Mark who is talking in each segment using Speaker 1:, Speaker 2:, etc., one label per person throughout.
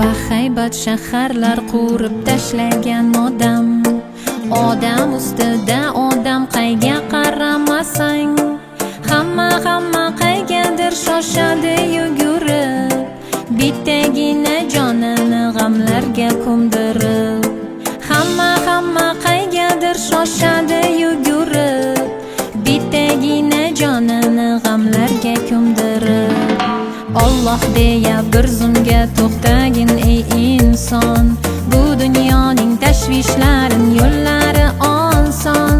Speaker 1: Bahaybat shaharlar qurib tashlagan odam ustida odam, qayga qaramasang hamma qaygadir shoshadi yugurib, bittagina jonini g'amlarga ko'mdirib. Hamma qaygadir shoshadi yugurib, bittagina jonini g'amlarga ko'mdirib. Alloh deya bir zumga to'xtagin ey inson, bu dunyoning tashvishlarin yo'llari oson.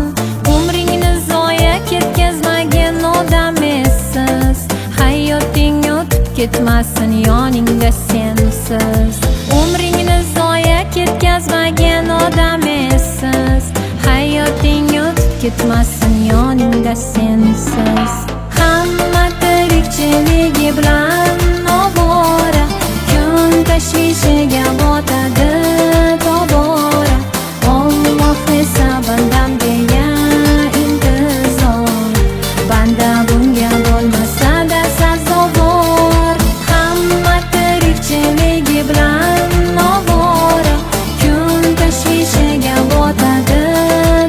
Speaker 1: Umringni zoya ketkazmagin odam essiz, hayoting o'tib ketmasin yoningda sensiz. Umringni zoya ketkazmagin odam essiz, hayoting o'tib ketmasin yoningda sensiz. Hamma tirikchiligi bilan ovora, kun tashvishiga botadi tobora. Alloh esa bandam deya intizor, banda bunga bo'lmasa-da sazovor. Hamma tirikchiligi bilan ovora, kun tashvishiga botadi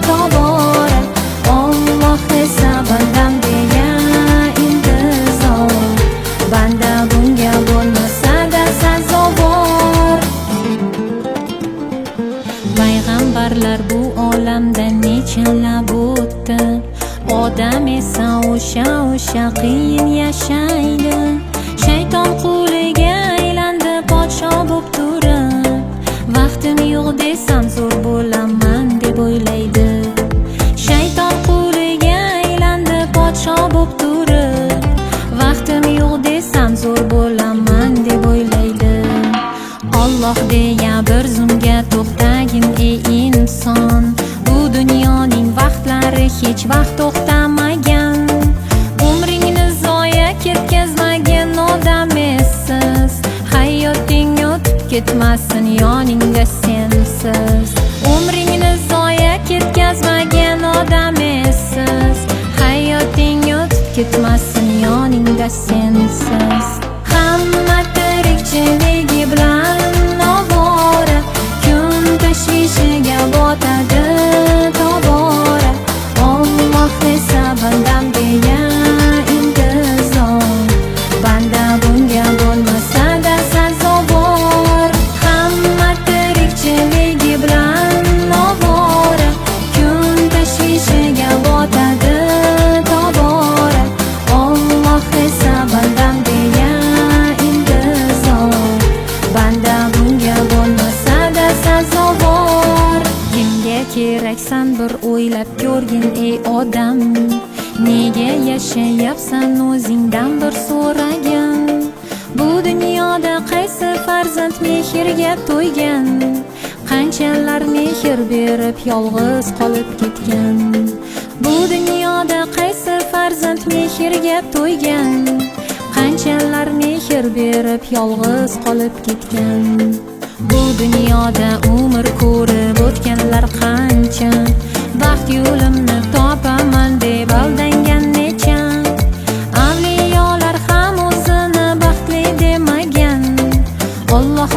Speaker 1: tobora. Alloh esa bandam deya intizor, banda bunga bo'lmasa-da sazovor. Payg'ambarlar bu olamda nechalab o'tdi, odam esa o'sha qiyin yashaydi. Shayton quliga aylandi podsho bo'p turib, vaqtim yo'q desam zo'r bo'laman deb o'ylaydi. Shayton quliga aylandi podsho bo'p turib, vaqtim yo'q desam zo'r bo'laman deb o'ylaydi. Alloh deya bir zumga to'xtagin ey inson, bu dunyoning vaqtlari hech vaqt to'xtamagan. Umringni zoya ketkazmagin odam essiz, hayoting o'tib ketmasin yoningda sensiz. Umringni zoya ketkazmagin odam essiz, hayoting o'tib ketmasin yoningda sensiz. Hamma tirikchiligi bilan ovora, kun tashvishiga botadi tobora. Alloh esa bandam deya intizor, banda bunga bo'lmasa-da sazovor. Hamma tirikchiligi bilan ovora, kun tashvishiga botadi tobora. Alloh esa bandam deya intizor, banda bunga bo'lmasa-da sazovor. Kimga keraksan bir o'ylab ko'rgin ey odam, nega yashayapsan o'zingdan bir so'ragin. Bu dunyoda qaysi farzand mehrga to'ygan, qanchalar mehr berib yolg'iz qolib ketgan. Bu dunyoda qaysi farzand mehrga to'ygan, qanchalar mehr berib yolg'iz qolib ketgan. Bu dunyoda umr ko'rib o'tganlar qancha, baxt yo'limni topaman deb aldangan necha. Avliyolar ham o'zini baxtli demagan, Alloh